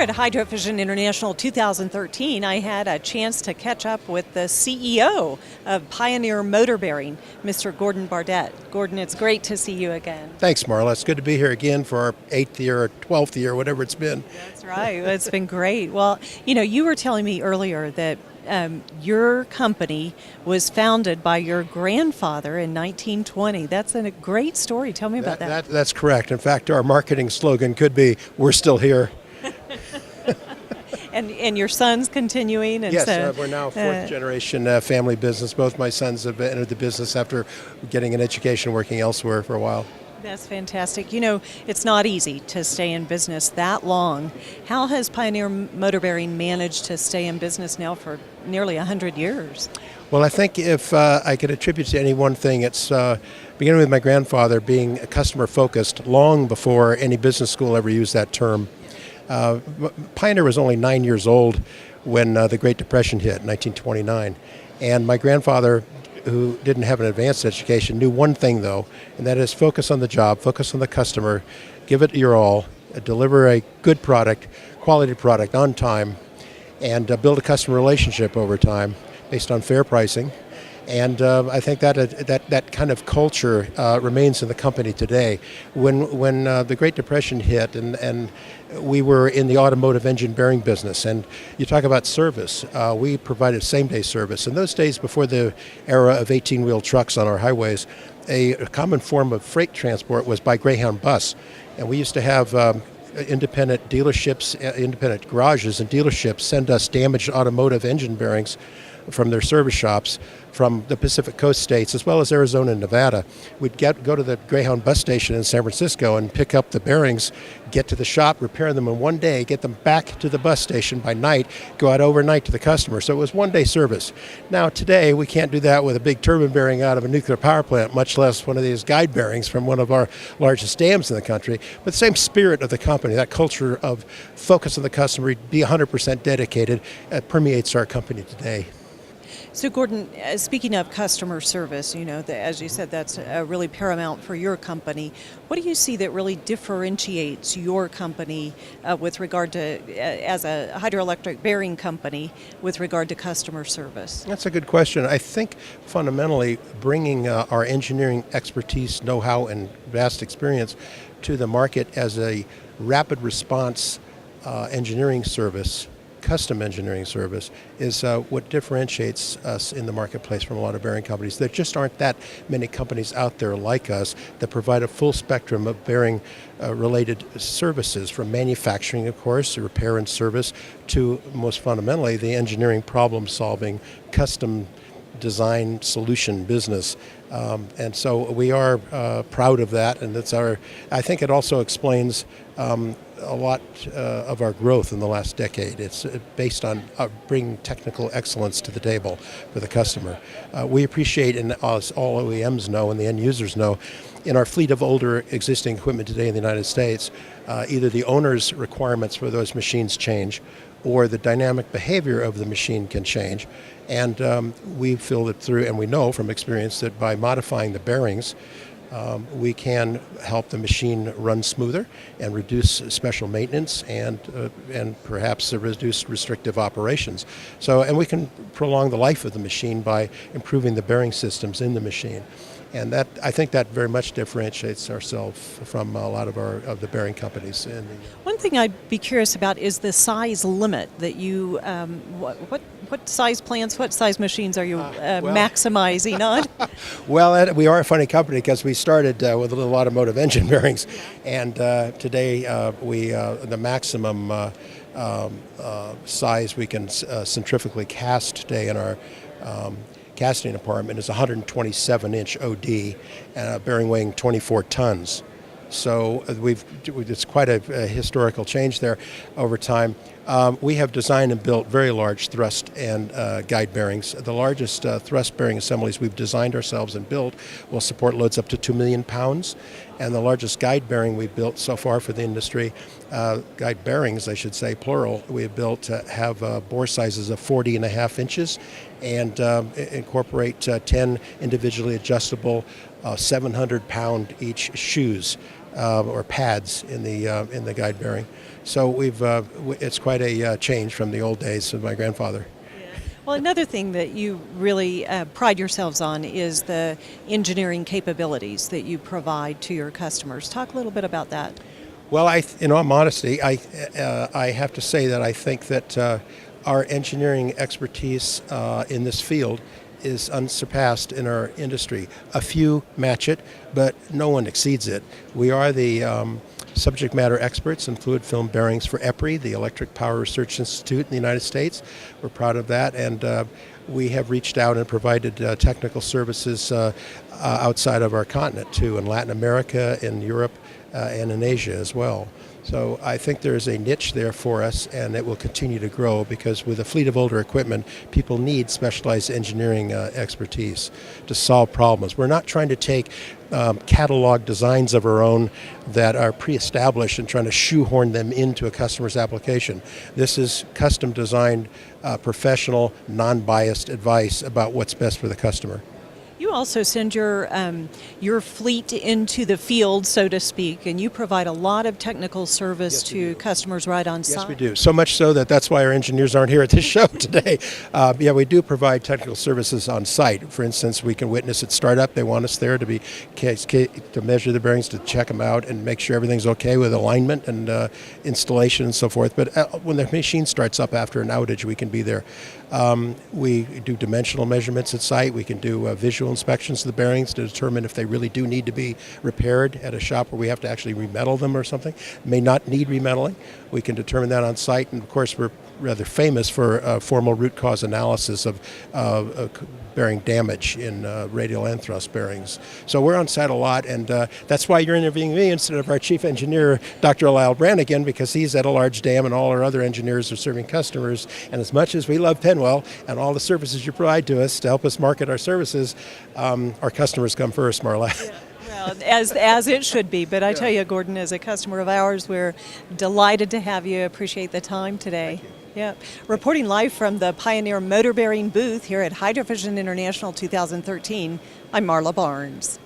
at Hydrovision International 2013, I had a chance to catch up with the CEO of Pioneer Motor Bearing, Mr. Gordon Bardet. Gordon, it's great to see you again. Thanks, Marla. It's good to be here again for our 8th year or 12th year, whatever it's been. That's right. It's been great. Well, you were telling me earlier that your company was founded by your grandfather in 1920. That's a great story. Tell me about that. That's correct. In fact, our marketing slogan could be, "We're still here." And your son's continuing? And yes, so, we're now fourth generation family business. Both my sons have entered the business after getting an education working elsewhere for a while. That's fantastic. It's not easy to stay in business that long. How has Pioneer Motor Bearing managed to stay in business now for nearly 100 years? Well, I think if I could attribute to any one thing, it's beginning with my grandfather being customer-focused long before any business school ever used that term. Pioneer was only 9 years old when the Great Depression hit in 1929. And my grandfather, who didn't have an advanced education, knew one thing, though, and that is focus on the job, focus on the customer, give it your all, deliver a good product, quality product on time, and build a customer relationship over time based on fair pricing. And I think that kind of culture remains in the company today. When the Great Depression hit and we were in the automotive engine bearing business, and you talk about service, we provided same-day service. In those days before the era of 18-wheel trucks on our highways, a common form of freight transport was by Greyhound bus. And we used to have independent dealerships, independent garages and dealerships send us damaged automotive engine bearings from their service shops from the Pacific Coast states as well as Arizona and Nevada. We'd go to the Greyhound bus station in San Francisco and pick up the bearings, get to the shop, repair them in one day, get them back to the bus station by night, go out overnight to the customer. So it was one-day service. Now today we can't do that with a big turbine bearing out of a nuclear power plant, much less one of these guide bearings from one of our largest dams in the country. But the same spirit of the company, that culture of focus on the customer, be 100% dedicated, permeates our company today. So Gordon, speaking of customer service, as you said, that's really paramount for your company. What do you see that really differentiates your company with regard to, as a hydroelectric bearing company, with regard to customer service? That's a good question. I think fundamentally bringing our engineering expertise, know-how, and vast experience to the market as a rapid response engineering service, custom engineering service, is what differentiates us in the marketplace from a lot of bearing companies. There just aren't that many companies out there like us that provide a full spectrum of bearing related services, from manufacturing, of course, repair and service, to most fundamentally the engineering problem solving, custom design solution business. And so we are proud of that, and I think it also explains a lot of our growth in the last decade. It's based on bringing technical excellence to the table for the customer. We appreciate, and as all OEMs know and the end users know, in our fleet of older existing equipment today in the United States, either the owner's requirements for those machines change or the dynamic behavior of the machine can change. And we feel that through, and we know from experience that by modifying the bearings, we can help the machine run smoother and reduce special maintenance and perhaps reduce restrictive operations. And we can prolong the life of the machine by improving the bearing systems in the machine. And that, I think that very much differentiates ourselves from a lot of the bearing companies. One thing I'd be curious about is the size limit that you, what size plants, what size machines are you maximizing on? Well, we are a funny company because we started with a little automotive engine bearings, and today the maximum size we can centrifugally cast today in our casting department is 127-inch OD, and a bearing weighing 24 tons. So it's quite a historical change there over time. We have designed and built very large thrust and guide bearings. The largest thrust bearing assemblies we've designed ourselves and built will support loads up to 2 million pounds. And the largest guide bearing we've built so far for the industry, guide bearings, I should say, plural, we have built have bore sizes of 40.5 inches and incorporate 10 individually adjustable 700-pound each shoes or pads in the guide bearing. So it's quite a change from the old days of my grandfather. Well, another thing that you really pride yourselves on is the engineering capabilities that you provide to your customers. Talk a little bit about that. Well, in all modesty, I have to say that I think that our engineering expertise in this field is unsurpassed in our industry. A few match it, but no one exceeds it. We are the subject matter experts in fluid film bearings for EPRI, the Electric Power Research Institute in the United States. We're proud of that, and we have reached out and provided technical services outside of our continent too, in Latin America, in Europe, and in Asia as well. So I think there is a niche there for us, and it will continue to grow because with a fleet of older equipment, people need specialized engineering expertise to solve problems. We're not trying to take catalog designs of our own that are pre-established and trying to shoehorn them into a customer's application. This is custom designed, professional, non-biased advice about what's best for the customer. You also send your fleet into the field, so to speak, and you provide a lot of technical service to customers right on site. Yes, we do. So much so that's why our engineers aren't here at this show today. Yeah, we do provide technical services on site. For instance, we can witness at startup. They want us there to measure the bearings, to check them out, and make sure everything's okay with alignment and installation and so forth. But when the machine starts up after an outage, we can be there. We do dimensional measurements at site. We can do visual inspections of the bearings to determine if they really do need to be repaired at a shop where we have to actually remetal them or something. May not need remetalling. We can determine that on site, and of course we're rather famous for formal root cause analysis of bearing damage in radial and thrust bearings. So we're on site a lot, and that's why you're interviewing me instead of our chief engineer, Dr. Lyle Brannigan, because he's at a large dam and all our other engineers are serving customers. And as much as we love Penwell and all the services you provide to us to help us market our services, our customers come first, Marla. Yeah. Well, as it should be. But I tell you, Gordon, as a customer of ours, we're delighted to have you. Appreciate the time today. Yeah. Reporting live from the Pioneer Motor Bearing booth here at Hydrovision International 2013, I'm Marla Barnes.